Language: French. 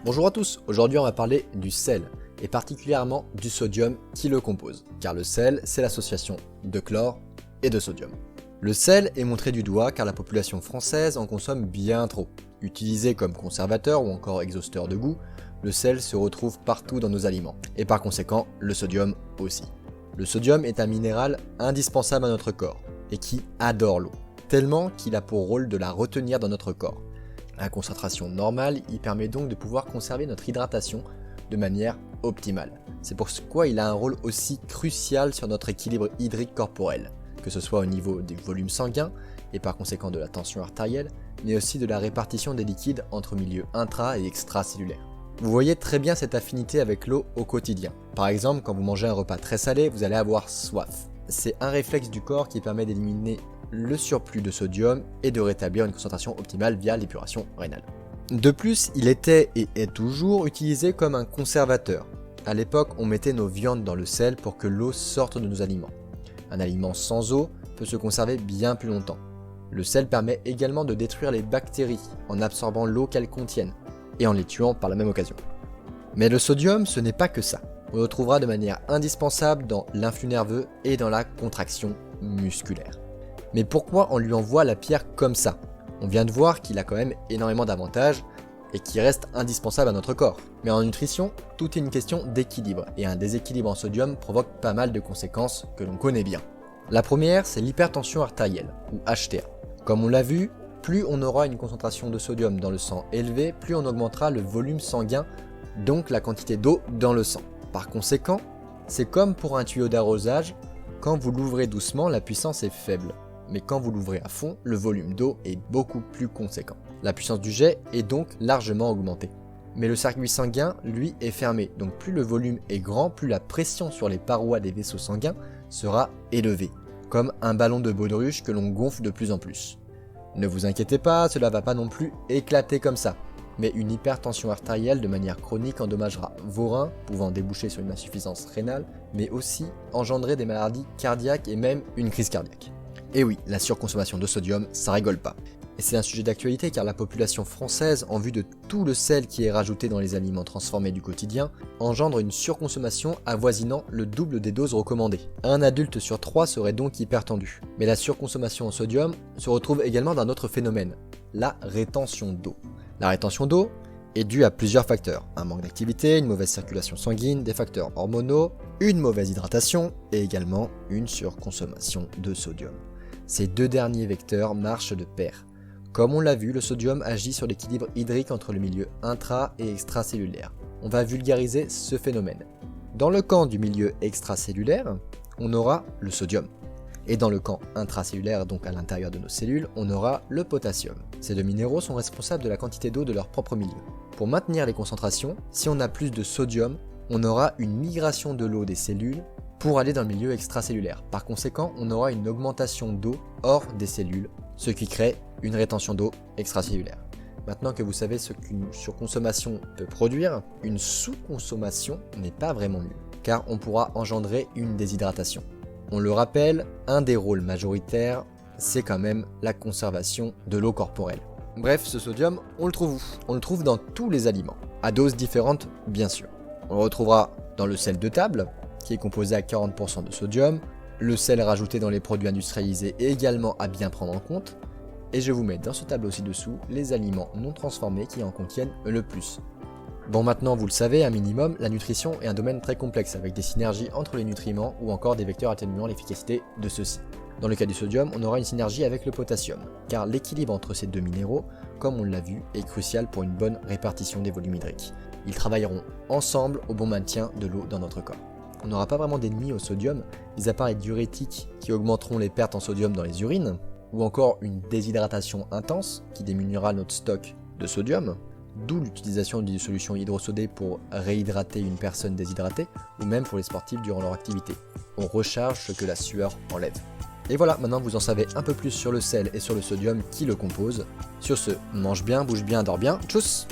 Bonjour à tous, aujourd'hui on va parler du sel, et particulièrement du sodium qui le compose, car le sel c'est l'association de chlore et de sodium. Le sel est montré du doigt car la population française en consomme bien trop. Utilisé comme conservateur ou encore exhausteur de goût, le sel se retrouve partout dans nos aliments, et par conséquent le sodium aussi. Le sodium est un minéral indispensable à notre corps, et qui adore l'eau, tellement qu'il a pour rôle de la retenir dans notre corps. À concentration normale, il permet donc de pouvoir conserver notre hydratation de manière optimale. C'est pourquoi il a un rôle aussi crucial sur notre équilibre hydrique corporel, que ce soit au niveau du volume sanguin et par conséquent de la tension artérielle, mais aussi de la répartition des liquides entre milieux intra- et extracellulaires. Vous voyez très bien cette affinité avec l'eau au quotidien. Par exemple, quand vous mangez un repas très salé, vous allez avoir soif. C'est un réflexe du corps qui permet d'éliminer le surplus de sodium et de rétablir une concentration optimale via l'épuration rénale. De plus, il était et est toujours utilisé comme un conservateur. À l'époque, on mettait nos viandes dans le sel pour que l'eau sorte de nos aliments. Un aliment sans eau peut se conserver bien plus longtemps. Le sel permet également de détruire les bactéries en absorbant l'eau qu'elles contiennent et en les tuant par la même occasion. Mais le sodium, ce n'est pas que ça. On le trouvera de manière indispensable dans l'influx nerveux et dans la contraction musculaire. Mais pourquoi on lui envoie la pierre comme ça? On vient de voir qu'il a quand même énormément d'avantages et qu'il reste indispensable à notre corps. Mais en nutrition, tout est une question d'équilibre, et un déséquilibre en sodium provoque pas mal de conséquences que l'on connaît bien. La première, c'est l'hypertension artérielle, ou HTA. Comme on l'a vu, plus on aura une concentration de sodium dans le sang élevée, plus on augmentera le volume sanguin, donc la quantité d'eau dans le sang. Par conséquent, c'est comme pour un tuyau d'arrosage, quand vous l'ouvrez doucement, la puissance est faible. Mais quand vous l'ouvrez à fond, le volume d'eau est beaucoup plus conséquent. La puissance du jet est donc largement augmentée. Mais le circuit sanguin, lui, est fermé, donc plus le volume est grand, plus la pression sur les parois des vaisseaux sanguins sera élevée, comme un ballon de baudruche que l'on gonfle de plus en plus. Ne vous inquiétez pas, cela va pas non plus éclater comme ça, mais une hypertension artérielle de manière chronique endommagera vos reins, pouvant déboucher sur une insuffisance rénale, mais aussi engendrer des maladies cardiaques et même une crise cardiaque. Et oui, la surconsommation de sodium, ça rigole pas. Et c'est un sujet d'actualité car la population française, en vue de tout le sel qui est rajouté dans les aliments transformés du quotidien, engendre une surconsommation avoisinant le double des doses recommandées. Un adulte sur 3 serait donc hypertendu. Mais la surconsommation en sodium se retrouve également d'un autre phénomène, la rétention d'eau. La rétention d'eau est due à plusieurs facteurs, un manque d'activité, une mauvaise circulation sanguine, des facteurs hormonaux, une mauvaise hydratation et également une surconsommation de sodium. Ces deux derniers vecteurs marchent de pair. Comme on l'a vu, le sodium agit sur l'équilibre hydrique entre le milieu intra- et extracellulaire. On va vulgariser ce phénomène. Dans le camp du milieu extracellulaire, on aura le sodium. Et dans le camp intracellulaire, donc à l'intérieur de nos cellules, on aura le potassium. Ces deux minéraux sont responsables de la quantité d'eau de leur propre milieu. Pour maintenir les concentrations, si on a plus de sodium, on aura une migration de l'eau des cellules pour aller dans le milieu extracellulaire. Par conséquent, on aura une augmentation d'eau hors des cellules, ce qui crée une rétention d'eau extracellulaire. Maintenant que vous savez ce qu'une surconsommation peut produire, une sous-consommation n'est pas vraiment mieux, car on pourra engendrer une déshydratation. On le rappelle, un des rôles majoritaires, c'est quand même la conservation de l'eau corporelle. Bref, ce sodium, on le trouve où? On le trouve dans tous les aliments, à doses différentes bien sûr. On le retrouvera dans le sel de table, qui est composé à 40% de sodium, le sel rajouté dans les produits industrialisés est également à bien prendre en compte, et je vous mets dans ce tableau ci-dessous les aliments non transformés qui en contiennent le plus. Bon, maintenant vous le savez, un minimum, la nutrition est un domaine très complexe avec des synergies entre les nutriments ou encore des vecteurs atténuant l'efficacité de ceux-ci. Dans le cas du sodium, on aura une synergie avec le potassium, car l'équilibre entre ces deux minéraux, comme on l'a vu, est crucial pour une bonne répartition des volumes hydriques. Ils travailleront ensemble au bon maintien de l'eau dans notre corps. On n'aura pas vraiment d'ennemis au sodium, mis à part les diurétiques qui augmenteront les pertes en sodium dans les urines, ou encore une déshydratation intense qui diminuera notre stock de sodium, d'où l'utilisation d'une solution hydrosodée pour réhydrater une personne déshydratée, ou même pour les sportifs durant leur activité. On recharge ce que la sueur enlève. Et voilà, maintenant vous en savez un peu plus sur le sel et sur le sodium qui le composent. Sur ce, mange bien, bouge bien, dors bien, tchuss!